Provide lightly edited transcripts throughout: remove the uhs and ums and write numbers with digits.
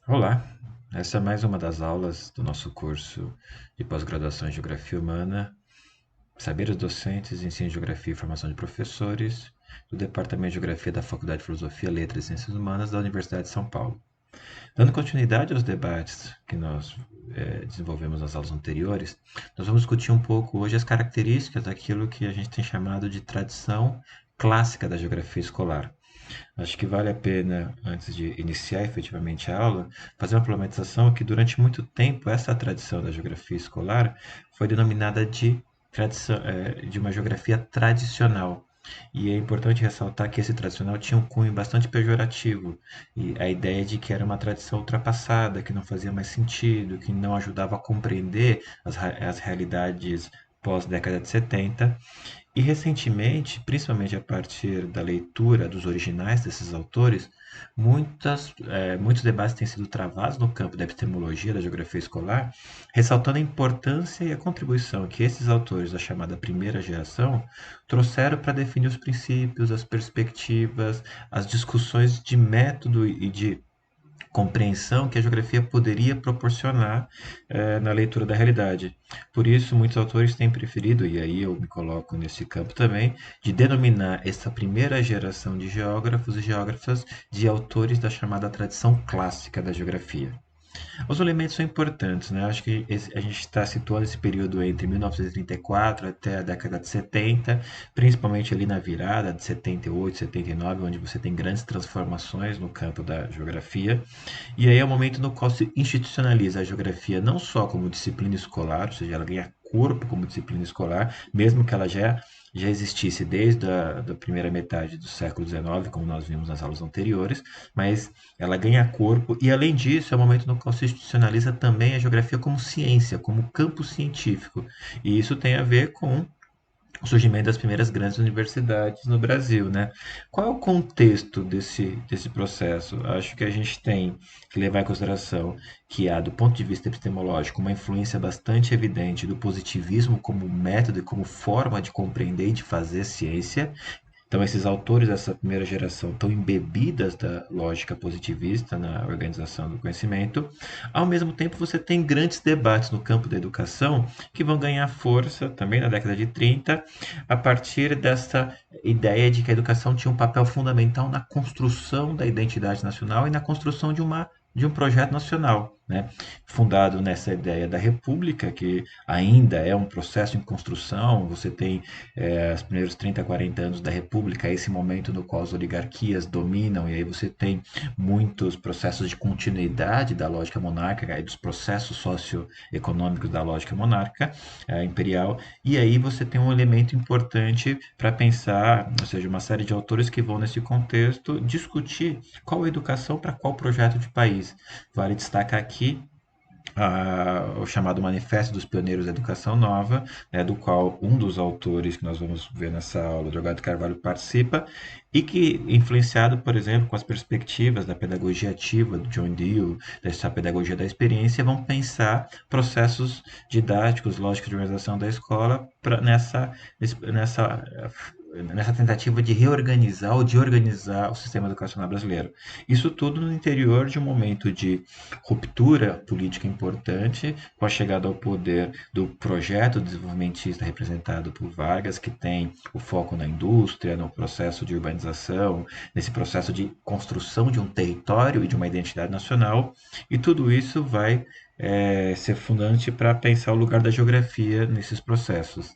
Olá, essa é mais uma das aulas do nosso curso de pós-graduação em Geografia Humana, Saberes Docentes, Ensino de Geografia e Formação de Professores, do Departamento de Geografia da Faculdade de Filosofia, Letras e Ciências Humanas da Universidade de São Paulo. Dando continuidade aos debates que nós desenvolvemos nas aulas anteriores, nós vamos discutir um pouco hoje as características daquilo que a gente tem chamado de tradição clássica da geografia escolar. Acho que vale a pena, antes de iniciar efetivamente a aula, fazer uma problematização que durante muito tempo essa tradição da geografia escolar foi denominada de tradição, de uma geografia tradicional. E é importante ressaltar que esse tradicional tinha um cunho bastante pejorativo, e a ideia de que era uma tradição ultrapassada, que não fazia mais sentido, que não ajudava a compreender as realidades pós-década de 70. E recentemente, principalmente a partir da leitura dos originais desses autores, muitos debates têm sido travados no campo da epistemologia da geografia escolar, ressaltando a importância e a contribuição que esses autores da chamada primeira geração trouxeram para definir os princípios, as perspectivas, as discussões de método e de compreensão que a geografia poderia proporcionar na leitura da realidade. Por isso, muitos autores têm preferido, e aí eu me coloco nesse campo também, de denominar essa primeira geração de geógrafos e geógrafas de autores da chamada tradição clássica da geografia. Os elementos são importantes, né? Acho que a gente está situando esse período entre 1934 até a década de 70, principalmente ali na virada de 78, 79, onde você tem grandes transformações no campo da geografia. E aí é o momento no qual se institucionaliza a geografia não só como disciplina escolar, ou seja, ela ganha corpo como disciplina escolar, mesmo que ela já existisse desde a da primeira metade do século XIX, como nós vimos nas aulas anteriores, mas ela ganha corpo e, além disso, é o momento no qual se institucionaliza também a geografia como ciência, como campo científico. E isso tem a ver com o surgimento das primeiras grandes universidades no Brasil, né? Qual é o contexto desse processo? Acho que a gente tem que levar em consideração que há, do ponto de vista epistemológico, uma influência bastante evidente do positivismo como método e como forma de compreender e de fazer ciência. Então, esses autores dessa primeira geração estão embebidas da lógica positivista na organização do conhecimento. Ao mesmo tempo, você tem grandes debates no campo da educação que vão ganhar força também na década de 30, a partir dessa ideia de que a educação tinha um papel fundamental na construção da identidade nacional e na construção de um projeto nacional, né? Fundado nessa ideia da república, que ainda é um processo em construção. Você tem os primeiros 30, 40 anos da república, esse momento no qual as oligarquias dominam, e aí você tem muitos processos de continuidade da lógica monárquica e dos processos socioeconômicos da lógica monárquica imperial, e aí você tem um elemento importante para pensar, ou seja, uma série de autores que vão nesse contexto discutir qual a educação para qual projeto de país. Vale destacar aqui o chamado Manifesto dos Pioneiros da Educação Nova, né, do qual um dos autores que nós vamos ver nessa aula, Drogado Carvalho, participa, e que, influenciado, por exemplo, com as perspectivas da pedagogia ativa do John Dewey, dessa pedagogia da experiência, vão pensar processos didáticos, lógica de organização da escola nessa nessa tentativa de reorganizar ou de organizar o sistema educacional brasileiro. Isso tudo no interior de um momento de ruptura política importante, com a chegada ao poder do projeto desenvolvimentista representado por Vargas, que tem o foco na indústria, no processo de urbanização, nesse processo de construção de um território e de uma identidade nacional, e tudo isso vai ser fundante para pensar o lugar da geografia nesses processos.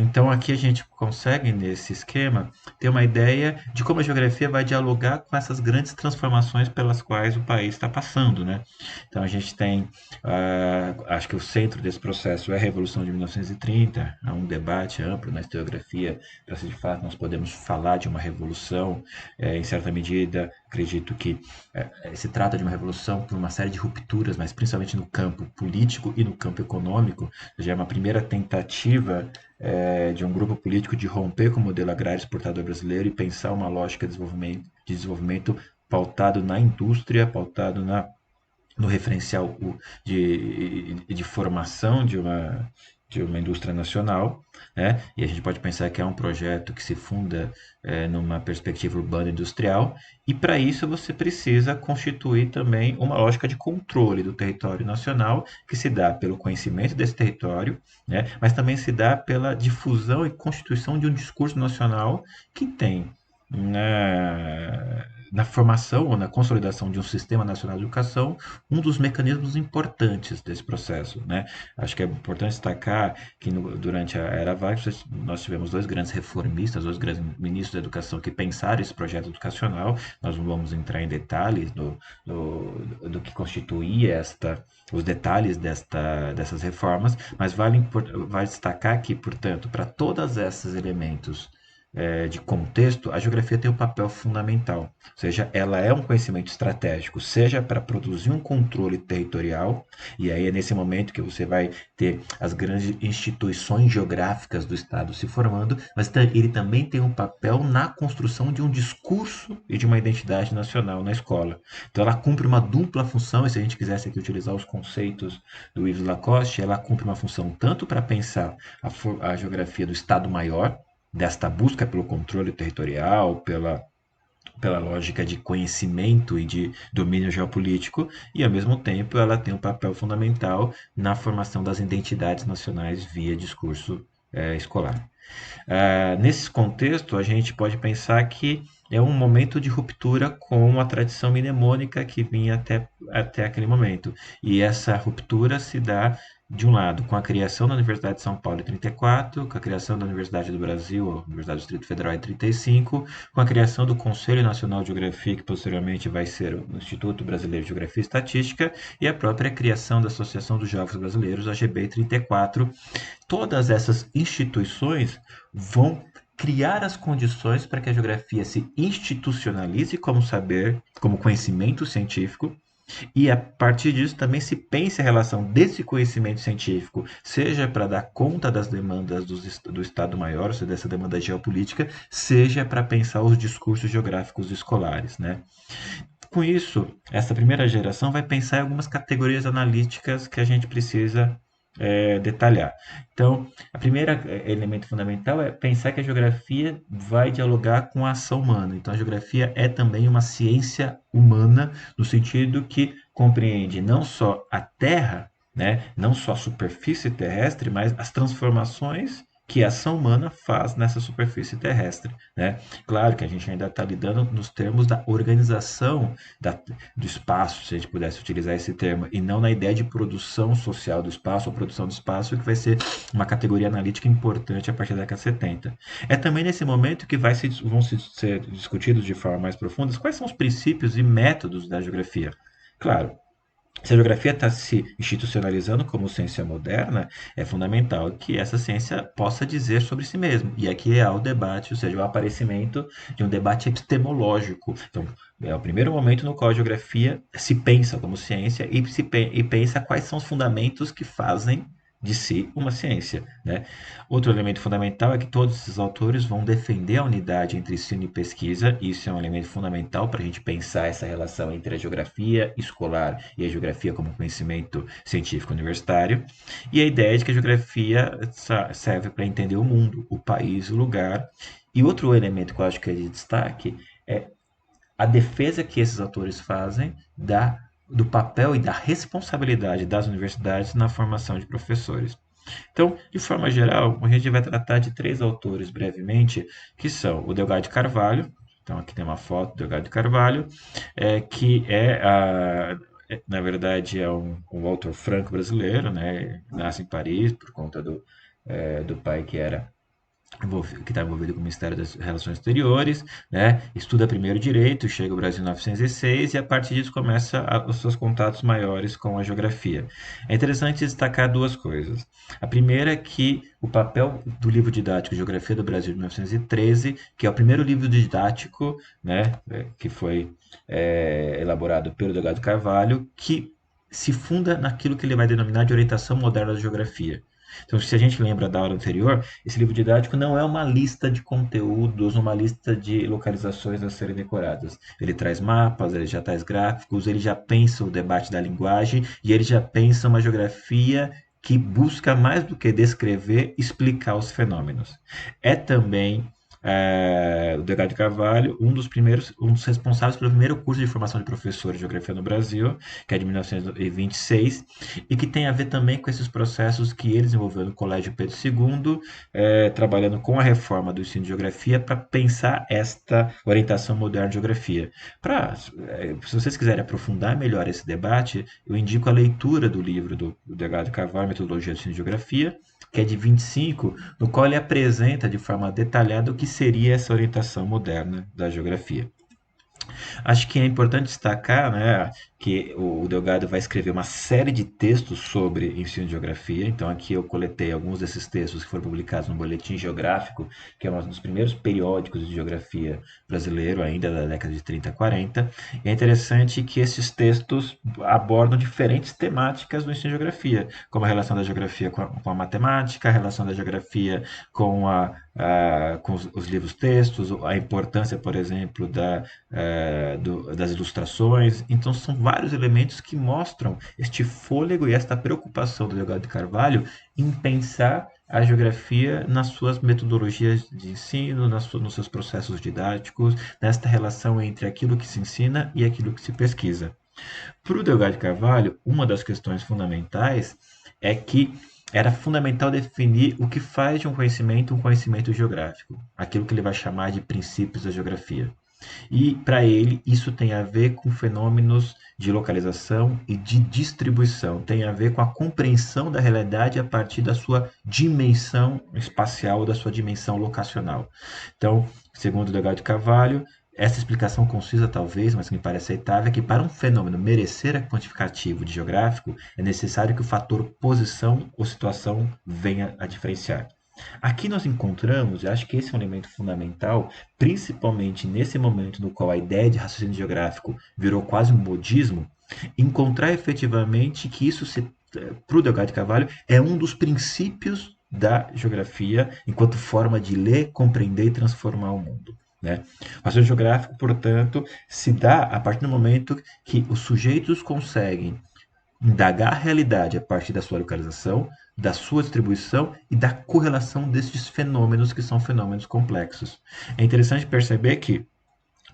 Então aqui a gente consegue, nesse esquema, ter uma ideia de como a geografia vai dialogar com essas grandes transformações pelas quais o país está passando, né? Então a gente tem, acho que o centro desse processo é a Revolução de 1930, há um debate amplo na historiografia para se de fato nós podemos falar de uma revolução, em certa medida, acredito que se trata de uma revolução por uma série de rupturas, mas principalmente no campo político e no campo econômico. Já é uma primeira tentativa de um grupo político de romper com o modelo agrário exportador brasileiro e pensar uma lógica de desenvolvimento pautado na indústria, pautado no referencial de formação de uma indústria nacional, né? E a gente pode pensar que é um projeto que se funda numa perspectiva urbana industrial, e para isso você precisa constituir também uma lógica de controle do território nacional, que se dá pelo conhecimento desse território, né? Mas também se dá pela difusão e constituição de um discurso nacional que tem na formação ou na consolidação de um sistema nacional de educação um dos mecanismos importantes desse processo, né? Acho que é importante destacar que durante a era Vargas nós tivemos dois grandes reformistas, dois grandes ministros da educação que pensaram esse projeto educacional. Nós não vamos entrar em detalhes do que constituía os detalhes dessas reformas, mas vale destacar que, portanto, para todos esses elementos de contexto, a geografia tem um papel fundamental. Ou seja, ela é um conhecimento estratégico, seja para produzir um controle territorial, e aí é nesse momento que você vai ter as grandes instituições geográficas do Estado se formando, mas ele também tem um papel na construção de um discurso e de uma identidade nacional na escola. Então ela cumpre uma dupla função, e se a gente quisesse aqui utilizar os conceitos do Yves Lacoste, ela cumpre uma função tanto para pensar a geografia do Estado maior, desta busca pelo controle territorial, pela lógica de conhecimento e de domínio geopolítico, e ao mesmo tempo ela tem um papel fundamental na formação das identidades nacionais via discurso escolar. Nesse contexto, a gente pode pensar que é um momento de ruptura com a tradição mnemônica que vinha até aquele momento. E essa ruptura se dá, de um lado, com a criação da Universidade de São Paulo em 34, com a criação da Universidade do Brasil, a Universidade do Distrito Federal em 35, com a criação do Conselho Nacional de Geografia, que posteriormente vai ser o Instituto Brasileiro de Geografia e Estatística, e a própria criação da Associação dos Geógrafos Brasileiros, a AGB, em 34. Todas essas instituições vão criar as condições para que a geografia se institucionalize como saber, como conhecimento científico, e a partir disso também se pense a relação desse conhecimento científico, seja para dar conta das demandas do Estado Maior, ou seja, dessa demanda geopolítica, seja para pensar os discursos geográficos escolares, né? Com isso, essa primeira geração vai pensar em algumas categorias analíticas que a gente precisa detalhar. Então, a primeira elemento fundamental é pensar que a geografia vai dialogar com a ação humana. Então, a geografia é também uma ciência humana, no sentido que compreende não só a Terra, né, não só a superfície terrestre, mas as transformações que a ação humana faz nessa superfície terrestre, né? Claro que a gente ainda está lidando nos termos da organização do espaço, se a gente pudesse utilizar esse termo, e não na ideia de produção social do espaço ou produção do espaço, que vai ser uma categoria analítica importante a partir da década de 70. É também nesse momento que vão ser discutidos de forma mais profunda quais são os princípios e métodos da geografia. Claro, se a geografia está se institucionalizando como ciência moderna, é fundamental que essa ciência possa dizer sobre si mesma. E aqui há o debate, ou seja, o aparecimento de um debate epistemológico. Então, é o primeiro momento no qual a geografia se pensa como ciência e pensa quais são os fundamentos que fazem de si uma ciência, né? Outro elemento fundamental é que todos esses autores vão defender a unidade entre ensino e pesquisa. Isso é um elemento fundamental para a gente pensar essa relação entre a geografia escolar e a geografia como conhecimento científico universitário. E a ideia de que a geografia serve para entender o mundo, o país, o lugar. E outro elemento que eu acho que é de destaque é a defesa que esses autores fazem do papel e da responsabilidade das universidades na formação de professores. Então, de forma geral, a gente vai tratar de três autores brevemente, que são o Delgado de Carvalho. Então, aqui tem uma foto do Delgado de Carvalho, na verdade, é um autor franco brasileiro, né? Nasce em Paris por conta do pai que está envolvido com o Ministério das Relações Exteriores, né? Estuda primeiro direito, chega ao Brasil em 1906 e a partir disso começa os seus contatos maiores com a geografia. É interessante destacar duas coisas. A primeira é que o papel do livro didático Geografia do Brasil de 1913, que é o primeiro livro didático, né, que foi elaborado pelo Delgado Carvalho, que se funda naquilo que ele vai denominar de orientação moderna da geografia. Então, se a gente lembra da aula anterior, esse livro didático não é uma lista de conteúdos, uma lista de localizações a serem decoradas. Ele traz mapas, ele já traz gráficos, ele já pensa o debate da linguagem e ele já pensa uma geografia que busca mais do que descrever, explicar os fenômenos. É também o Delgado de Carvalho, um dos responsáveis pelo primeiro curso de formação de professor de geografia no Brasil, que é de 1926, e que tem a ver também com esses processos que ele desenvolveu no Colégio Pedro II, trabalhando com a reforma do ensino de geografia para pensar esta orientação moderna de geografia. Se vocês quiserem aprofundar melhor esse debate, eu indico a leitura do livro do Delgado de Carvalho, Metodologia do ensino de geografia, que é de 25, no qual ele apresenta de forma detalhada o que seria essa orientação moderna da geografia. Acho que é importante destacar, né, que o Delgado vai escrever uma série de textos sobre ensino de geografia. Então, aqui eu coletei alguns desses textos que foram publicados no Boletim Geográfico, que é um dos primeiros periódicos de geografia brasileiro, ainda da década de 30 e 40. E é interessante que esses textos abordam diferentes temáticas do ensino de geografia, como a relação da geografia com a matemática, a relação da geografia com os livros textos, a importância, por exemplo, das ilustrações. Então, são vários elementos que mostram este fôlego e esta preocupação do Delgado de Carvalho em pensar a geografia nas suas metodologias de ensino, nos seus processos didáticos, nesta relação entre aquilo que se ensina e aquilo que se pesquisa. Para o Delgado de Carvalho, uma das questões fundamentais é que era fundamental definir o que faz de um conhecimento geográfico, aquilo que ele vai chamar de princípios da geografia. E para ele, isso tem a ver com fenômenos de localização e de distribuição, tem a ver com a compreensão da realidade a partir da sua dimensão espacial, da sua dimensão locacional. Então, segundo o Delgado de Carvalho, essa explicação concisa, talvez, mas que me parece aceitável, é que para um fenômeno merecer a quantificativo de geográfico, é necessário que o fator posição ou situação venha a diferenciar. Aqui nós encontramos, e acho que esse é um elemento fundamental, principalmente nesse momento no qual a ideia de raciocínio geográfico virou quase um modismo, encontrar efetivamente que isso, para o Delgado de Carvalho, é um dos princípios da geografia enquanto forma de ler, compreender e transformar o mundo. Né? O raciocínio geográfico, portanto, se dá a partir do momento que os sujeitos conseguem indagar a realidade a partir da sua localização, da sua distribuição e da correlação desses fenômenos que são fenômenos complexos. É interessante perceber que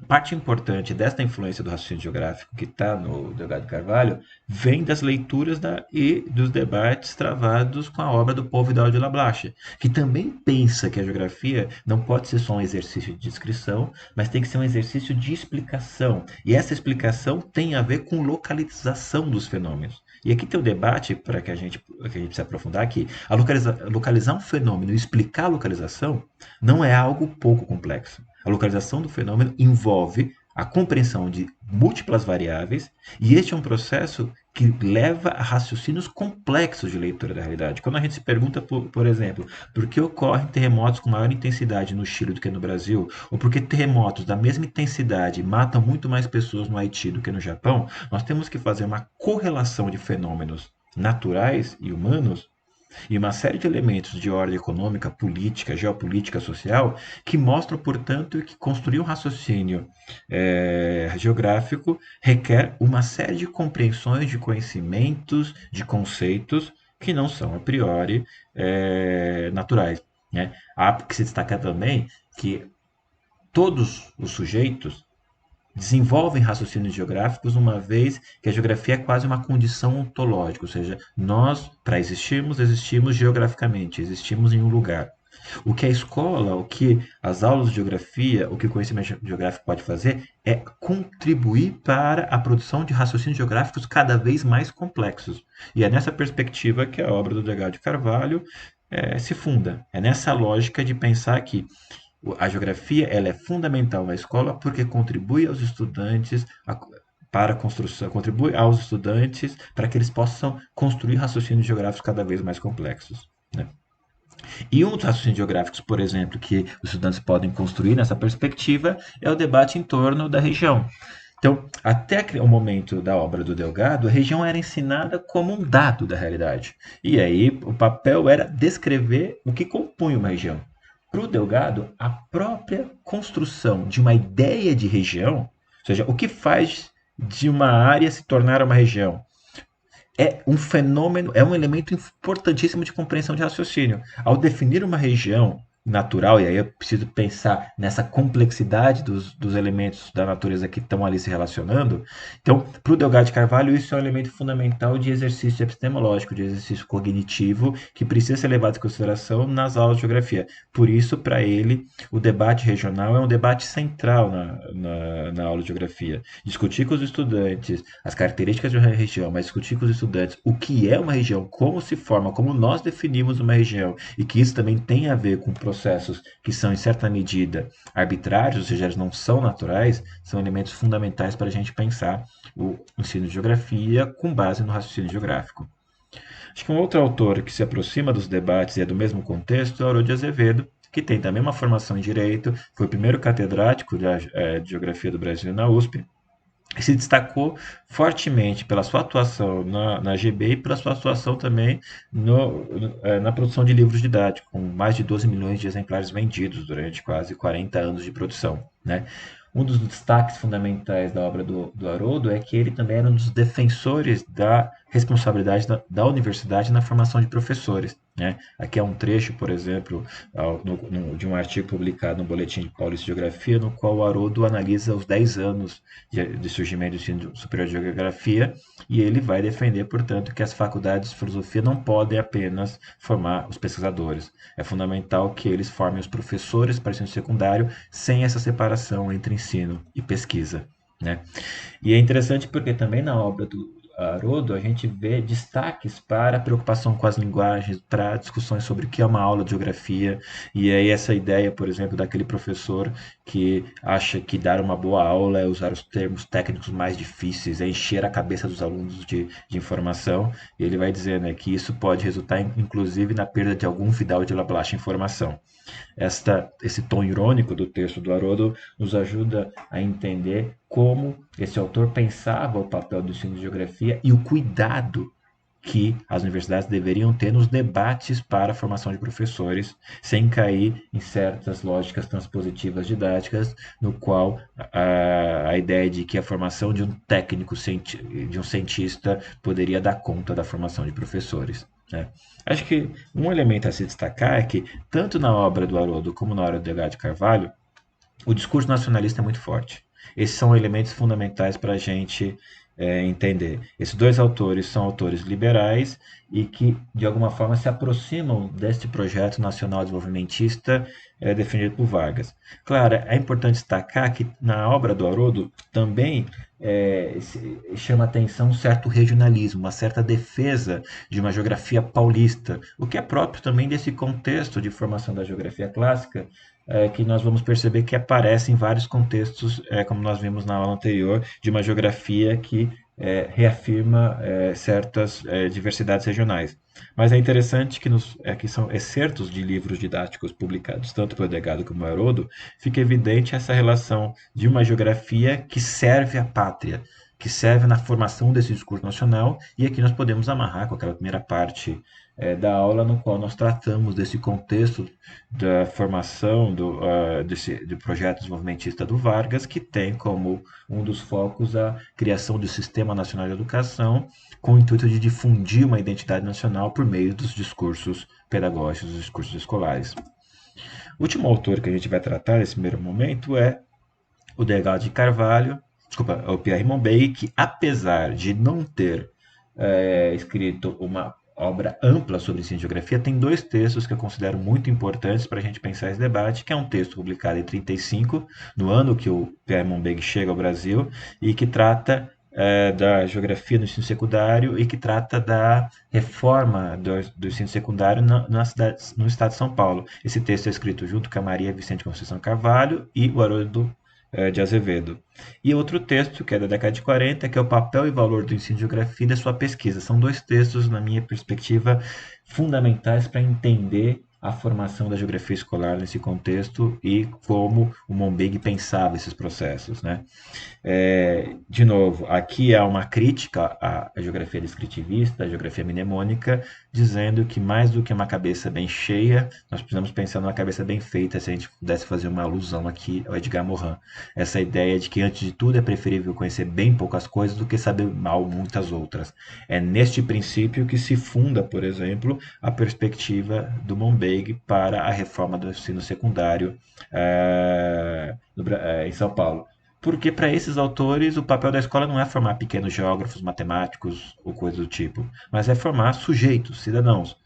parte importante desta influência do raciocínio geográfico que está no Delgado de Carvalho vem das leituras e dos debates travados com a obra do Paul Vidal de Lablache, que também pensa que a geografia não pode ser só um exercício de descrição, mas tem que ser um exercício de explicação. E essa explicação tem a ver com localização dos fenômenos. E aqui tem o debate para que a gente precisa aprofundar que localizar um fenômeno e explicar a localização não é algo pouco complexo. A localização do fenômeno envolve a compreensão de múltiplas variáveis e este é um processo que leva a raciocínios complexos de leitura da realidade. Quando a gente se pergunta, por exemplo, por que ocorrem terremotos com maior intensidade no Chile do que no Brasil, ou por que terremotos da mesma intensidade matam muito mais pessoas no Haiti do que no Japão, nós temos que fazer uma correlação de fenômenos naturais e humanos e uma série de elementos de ordem econômica, política, geopolítica, social, que mostram, portanto, que construir um raciocínio geográfico requer uma série de compreensões de conhecimentos, de conceitos que não são a priori naturais. Né? Há que se destacar também que todos os sujeitos desenvolvem raciocínios geográficos, uma vez que a geografia é quase uma condição ontológica, ou seja, nós, para existirmos, existimos geograficamente, existimos em um lugar. O que a escola, o que as aulas de geografia, o que o conhecimento geográfico pode fazer é contribuir para a produção de raciocínios geográficos cada vez mais complexos. E é nessa perspectiva que a obra do Delgado de Carvalho se funda. É nessa lógica de pensar que a geografia ela é fundamental na escola porque contribui aos estudantes para a construção, contribui aos estudantes para que eles possam construir raciocínios geográficos cada vez mais complexos. Né? E um dos raciocínios geográficos, por exemplo, que os estudantes podem construir nessa perspectiva é o debate em torno da região. Então, até o momento da obra do Delgado, a região era ensinada como um dado da realidade. E aí o papel era descrever o que compunha uma região. Para o Delgado, a própria construção de uma ideia de região, ou seja, o que faz de uma área se tornar uma região, é um fenômeno, é um elemento importantíssimo de compreensão de raciocínio. Ao definir uma região natural, e aí eu preciso pensar nessa complexidade dos elementos da natureza que estão ali se relacionando. Então, para o Delgado de Carvalho, isso é um elemento fundamental de exercício epistemológico, de exercício cognitivo, que precisa ser levado em consideração nas aulas de geografia. Por isso, para ele, o debate regional é um debate central na aula de geografia. Discutir com os estudantes as características de uma região, mas discutir com os estudantes o que é uma região, como se forma, como nós definimos uma região, e que isso também tem a ver com processos que são, em certa medida, arbitrários, ou seja, eles não são naturais, são elementos fundamentais para a gente pensar o ensino de geografia com base no raciocínio geográfico. Acho que um outro autor que se aproxima dos debates e é do mesmo contexto é o Haroldo de Azevedo, que tem também uma formação em Direito, foi o primeiro catedrático de Geografia do Brasil na USP, e se destacou fortemente pela sua atuação na GB e pela sua atuação também na produção de livros didáticos, com mais de 12 milhões de exemplares vendidos durante quase 40 anos de produção, né? Um dos destaques fundamentais da obra do Haroldo é que ele também era um dos defensores da responsabilidade da universidade na formação de professores, né? Aqui é um trecho, por exemplo, de um artigo publicado no Boletim de Paulista de Geografia, no qual o Haroldo analisa os 10 anos de surgimento do ensino superior de geografia, e ele vai defender, portanto, que as faculdades de filosofia não podem apenas formar os pesquisadores. É fundamental que eles formem os professores para o ensino secundário sem essa separação entre ensino e pesquisa, né? E é interessante porque também na obra do Haroldo a gente vê destaques para a preocupação com as linguagens, para discussões sobre o que é uma aula de geografia, e aí essa ideia, por exemplo, daquele professor que acha que dar uma boa aula é usar os termos técnicos mais difíceis, é encher a cabeça dos alunos de informação, e ele vai dizer, né, que isso pode resultar, inclusive, na perda de algum Vidal de Lablache informação. Esse tom irônico do texto do Haroldo nos ajuda a entender como esse autor pensava o papel do ensino de geografia e o cuidado que as universidades deveriam ter nos debates para a formação de professores, sem cair em certas lógicas transpositivas didáticas, no qual a ideia de que a formação de um técnico, de um cientista, poderia dar conta da formação de professores, né? Acho que um elemento a se destacar é que, tanto na obra do Haroldo como na obra do Delgado de Carvalho, o discurso nacionalista é muito forte. Esses são elementos fundamentais para a gente entender. Esses dois autores são autores liberais e que, de alguma forma, se aproximam deste projeto nacional desenvolvimentista defendido por Vargas. Claro, é importante destacar que na obra do Haroldo também chama atenção um certo regionalismo, uma certa defesa de uma geografia paulista, o que é próprio também desse contexto de formação da geografia clássica, que nós vamos perceber que aparece em vários contextos, como nós vimos na aula anterior, de uma geografia que reafirma certas diversidades regionais. Mas é interessante que, que são excertos de livros didáticos publicados tanto pelo Delgado como pelo Haroldo, fica evidente essa relação de uma geografia que serve à pátria, que serve na formação desse discurso nacional, e aqui nós podemos amarrar com aquela primeira parte da aula, no qual nós tratamos desse contexto da formação do projeto desenvolvimentista do Vargas, que tem como um dos focos a criação do Sistema Nacional de Educação, com o intuito de difundir uma identidade nacional por meio dos discursos pedagógicos, dos discursos escolares. O último autor que a gente vai tratar nesse primeiro momento é o Delgado de Carvalho, o Pierre Monbeig, que apesar de não ter escrito uma obra ampla sobre ensino de geografia, tem dois textos que eu considero muito importantes para a gente pensar esse debate, que é um texto publicado em 1935, no ano que o Pierre Monbeig chega ao Brasil, e que trata da geografia no ensino secundário e que trata da reforma do ensino secundário no estado de São Paulo. Esse texto é escrito junto com a Maria Vicente Conceição Carvalho e o Haroldo de Azevedo. E outro texto, que é da década de 40, que é o papel e valor do ensino de geografia e da sua pesquisa. São dois textos, na minha perspectiva, fundamentais para entender a formação da geografia escolar nesse contexto e como o Mombeg pensava esses processos, né? De novo, aqui há uma crítica à geografia descritivista, à geografia mnemônica, dizendo que mais do que uma cabeça bem cheia, nós precisamos pensar numa cabeça bem feita, se a gente pudesse fazer uma alusão aqui ao Edgar Morin. Essa ideia de que, antes de tudo, é preferível conhecer bem poucas coisas do que saber mal muitas outras. É neste princípio que se funda, por exemplo, a perspectiva do Mombeg para a reforma do ensino secundário em São Paulo. Porque para esses autores o papel da escola não é formar pequenos geógrafos, matemáticos ou coisa do tipo, mas é formar sujeitos, cidadãos.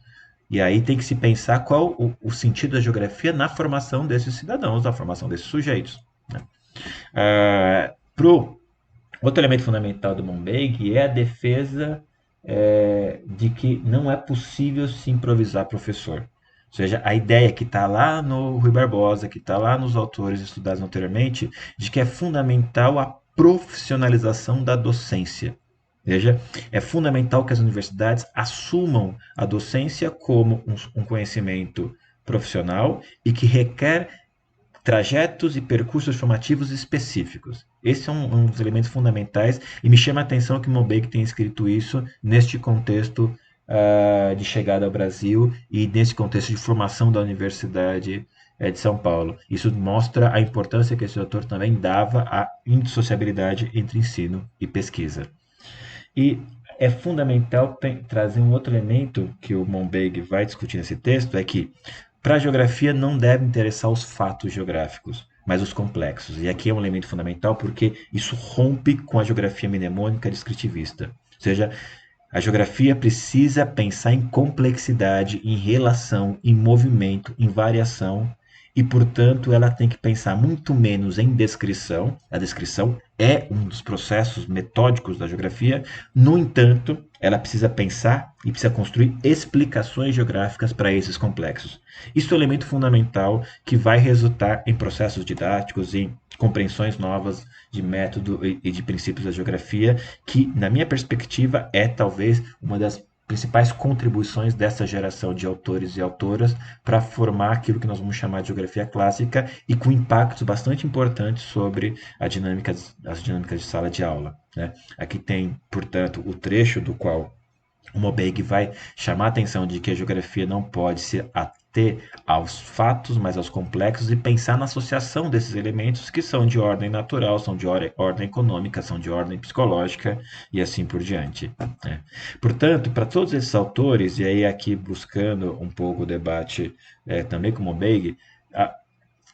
E aí tem que se pensar qual o sentido da geografia na formação desses cidadãos, na formação desses sujeitos. Né? Outro elemento fundamental do Mombeg é a defesa de que não é possível se improvisar professor. Ou seja, a ideia que está lá no Rui Barbosa, que está lá nos autores estudados anteriormente, de que é fundamental a profissionalização da docência. Veja, é fundamental que as universidades assumam a docência como um conhecimento profissional e que requer trajetos e percursos formativos específicos. Esse é um dos elementos fundamentais e me chama a atenção que Mombeg tenha escrito isso neste contexto de chegada ao Brasil e nesse contexto de formação da Universidade de São Paulo. Isso mostra a importância que esse autor também dava à indissociabilidade entre ensino e pesquisa. E é fundamental trazer um outro elemento que o Mombeg vai discutir nesse texto, é que para a geografia não deve interessar os fatos geográficos, mas os complexos. E aqui é um elemento fundamental porque isso rompe com a geografia mnemônica descritivista. Ou seja, a geografia precisa pensar em complexidade, em relação, em movimento, em variação, e, portanto, ela tem que pensar muito menos em descrição. A descrição é um dos processos metódicos da geografia. No entanto, ela precisa pensar e precisa construir explicações geográficas para esses complexos. Isso é um elemento fundamental que vai resultar em processos didáticos, em compreensões novas de método e de princípios da geografia, que, na minha perspectiva, é talvez uma das principais contribuições dessa geração de autores e autoras para formar aquilo que nós vamos chamar de geografia clássica e com impactos bastante importantes sobre as dinâmicas de sala de aula. Né? Aqui tem, portanto, o trecho do qual o Mombeg vai chamar a atenção de que a geografia não pode se ater aos fatos, mas aos complexos e pensar na associação desses elementos que são de ordem natural, são de ordem econômica, são de ordem psicológica e assim por diante. Né? Portanto, para todos esses autores, e aí aqui buscando um pouco o debate também com o Mombeg,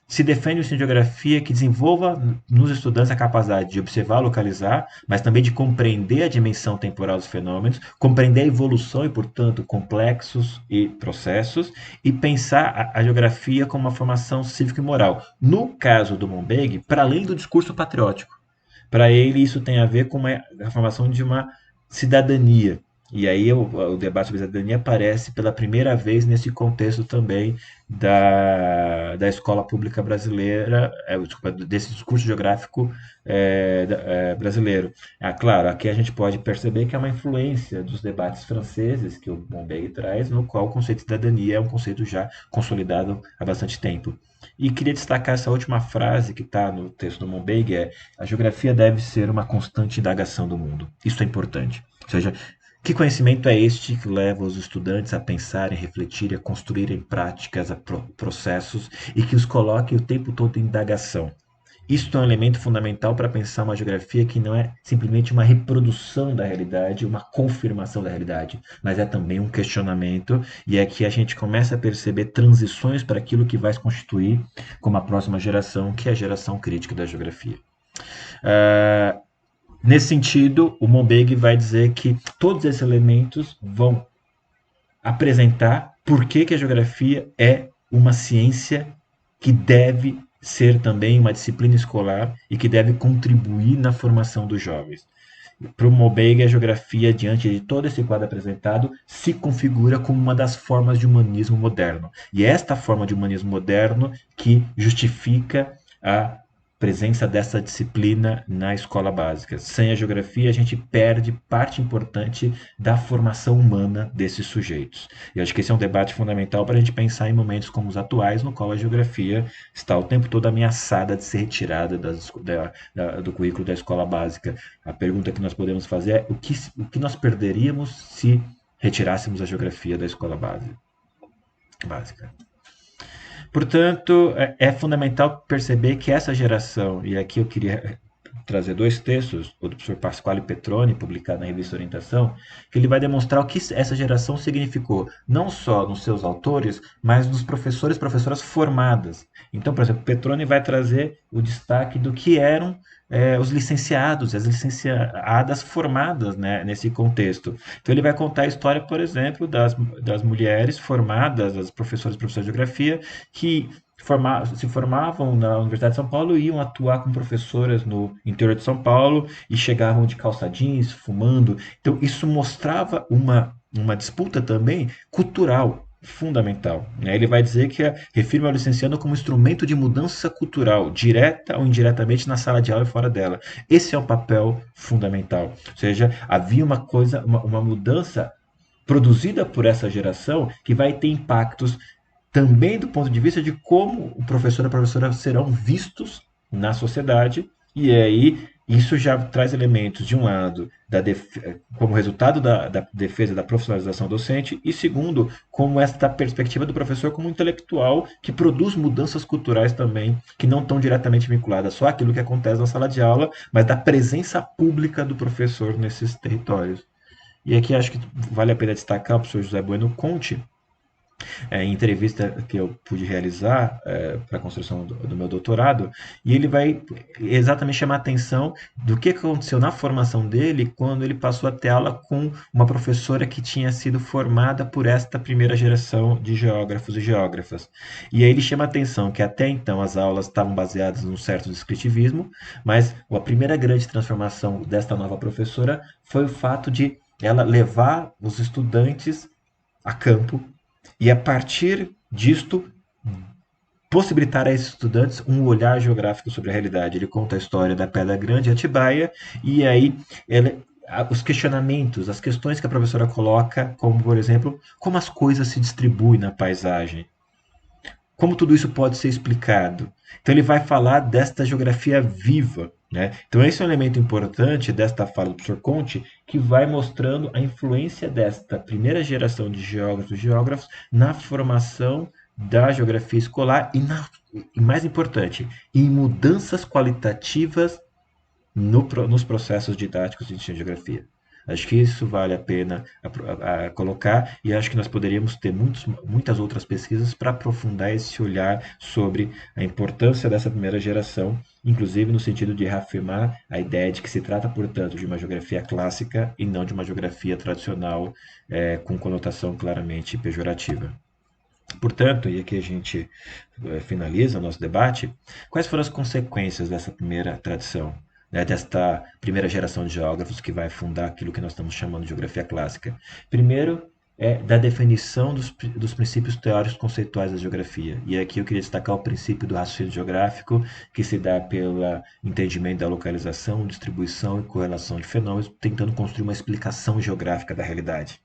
se defende o ensino de geografia que desenvolva nos estudantes a capacidade de observar, localizar, mas também de compreender a dimensão temporal dos fenômenos, compreender a evolução e, portanto, complexos e processos, e pensar a geografia como uma formação cívica e moral. No caso do Mombeg, para além do discurso patriótico. Para ele, isso tem a ver com a formação de uma cidadania. E aí o debate sobre cidadania aparece pela primeira vez nesse contexto também da escola pública brasileira, desse discurso geográfico brasileiro. Claro, aqui a gente pode perceber que é uma influência dos debates franceses que o Mombeg traz, no qual o conceito de cidadania é um conceito já consolidado há bastante tempo. E queria destacar essa última frase que está no texto do Mombeg, a geografia deve ser uma constante indagação do mundo. Isso é importante. Ou seja, que conhecimento é este que leva os estudantes a pensarem, a refletirem, a construírem práticas, a processos e que os coloque o tempo todo em indagação? Isto é um elemento fundamental para pensar uma geografia que não é simplesmente uma reprodução da realidade, uma confirmação da realidade, mas é também um questionamento, e é que a gente começa a perceber transições para aquilo que vai se constituir como a próxima geração, que é a geração crítica da geografia. Nesse sentido, o Mombeg vai dizer que todos esses elementos vão apresentar por que a geografia é uma ciência que deve ser também uma disciplina escolar e que deve contribuir na formação dos jovens. Para o Mombeg, a geografia, diante de todo esse quadro apresentado, se configura como uma das formas de humanismo moderno. E é esta forma de humanismo moderno que justifica a presença dessa disciplina na escola básica. Sem a geografia, a gente perde parte importante da formação humana desses sujeitos. E eu acho que esse é um debate fundamental para a gente pensar em momentos como os atuais, no qual a geografia está o tempo todo ameaçada de ser retirada do currículo da escola básica. A pergunta que nós podemos fazer é o que nós perderíamos se retirássemos a geografia da escola básica. Portanto, é fundamental perceber que essa geração, e aqui eu queria trazer dois textos, o do professor Pasquale Petroni, publicado na revista Orientação, que ele vai demonstrar o que essa geração significou, não só nos seus autores, mas nos professores e professoras formadas. Então, por exemplo, Petroni vai trazer o destaque do que eram os licenciados, as licenciadas formadas, né, nesse contexto. Então, ele vai contar a história, por exemplo, das mulheres formadas, das professoras e professores de geografia, que se formavam na Universidade de São Paulo e iam atuar como professoras no interior de São Paulo e chegavam de calça jeans, fumando. Então, isso mostrava uma disputa também cultural fundamental, né? Ele vai dizer que refirma o licenciando como instrumento de mudança cultural, direta ou indiretamente na sala de aula e fora dela. Esse é um papel fundamental. Ou seja, havia uma mudança produzida por essa geração que vai ter impactos também do ponto de vista de como o professor e a professora serão vistos na sociedade, e aí isso já traz elementos, de um lado, como resultado da defesa da profissionalização docente, e segundo, como esta perspectiva do professor como intelectual que produz mudanças culturais também, que não estão diretamente vinculadas só àquilo que acontece na sala de aula, mas da presença pública do professor nesses territórios. E aqui acho que vale a pena destacar o professor José Bueno Conte, em entrevista que eu pude realizar para a construção do meu doutorado, e ele vai exatamente chamar a atenção do que aconteceu na formação dele quando ele passou a ter aula com uma professora que tinha sido formada por esta primeira geração de geógrafos e geógrafas. E aí ele chama a atenção que até então as aulas estavam baseadas num certo descritivismo, mas a primeira grande transformação desta nova professora foi o fato de ela levar os estudantes a campo e a partir disto possibilitar a esses estudantes um olhar geográfico sobre a realidade. Ele conta a história da Pedra Grande e Atibaia, e aí os questionamentos, as questões que a professora coloca, como por exemplo, como as coisas se distribuem na paisagem, como tudo isso pode ser explicado. Então ele vai falar desta geografia viva, né? Então esse é um elemento importante desta fala do professor Conte, que vai mostrando a influência desta primeira geração de geógrafos na formação da geografia escolar e mais importante, em mudanças qualitativas nos processos didáticos de ensino de geografia. Acho que isso vale a pena colocar, e acho que nós poderíamos ter muitas outras pesquisas para aprofundar esse olhar sobre a importância dessa primeira geração, inclusive no sentido de reafirmar a ideia de que se trata, portanto, de uma geografia clássica e não de uma geografia tradicional com conotação claramente pejorativa. Portanto, e aqui a gente finaliza o nosso debate, quais foram as consequências dessa primeira tradição, né, desta primeira geração de geógrafos que vai fundar aquilo que nós estamos chamando de geografia clássica? Primeiro, da definição dos princípios teóricos conceituais da geografia. E aqui eu queria destacar o princípio do raciocínio geográfico, que se dá pelo entendimento da localização, distribuição e correlação de fenômenos, tentando construir uma explicação geográfica da realidade.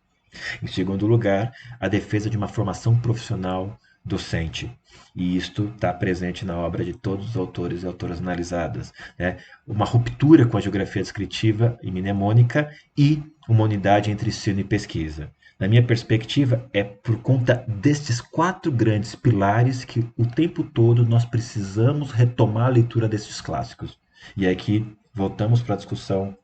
Em segundo lugar, a defesa de uma formação profissional docente. E isto está presente na obra de todos os autores e autoras analisadas, né? Uma ruptura com a geografia descritiva e mnemônica e uma unidade entre ensino e pesquisa. Na minha perspectiva, é por conta destes 4 grandes pilares que o tempo todo nós precisamos retomar a leitura desses clássicos. E aqui voltamos para a discussão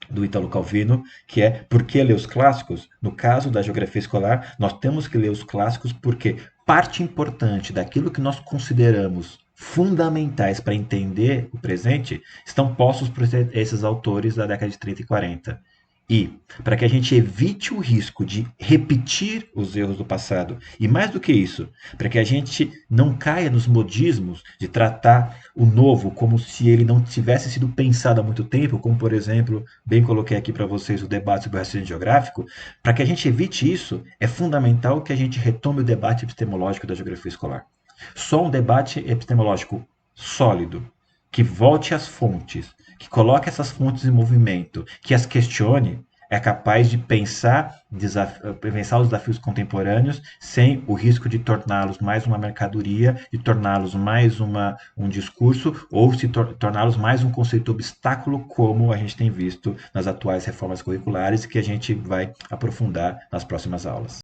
do Ítalo Calvino, que é por que ler os clássicos? No caso da geografia escolar, nós temos que ler os clássicos porque parte importante daquilo que nós consideramos fundamentais para entender o presente estão postos por esses autores da década de 30 e 40. E, para que a gente evite o risco de repetir os erros do passado, e mais do que isso, para que a gente não caia nos modismos de tratar o novo como se ele não tivesse sido pensado há muito tempo, como, por exemplo, bem coloquei aqui para vocês o debate sobre o raciocínio geográfico, para que a gente evite isso, é fundamental que a gente retome o debate epistemológico da geografia escolar. Só um debate epistemológico sólido, que volte às fontes, que coloque essas fontes em movimento, que as questione, é capaz de pensar os desafios contemporâneos sem o risco de torná-los mais uma mercadoria, de torná-los mais um discurso ou se torná-los mais um conceito obstáculo, como a gente tem visto nas atuais reformas curriculares, que a gente vai aprofundar nas próximas aulas.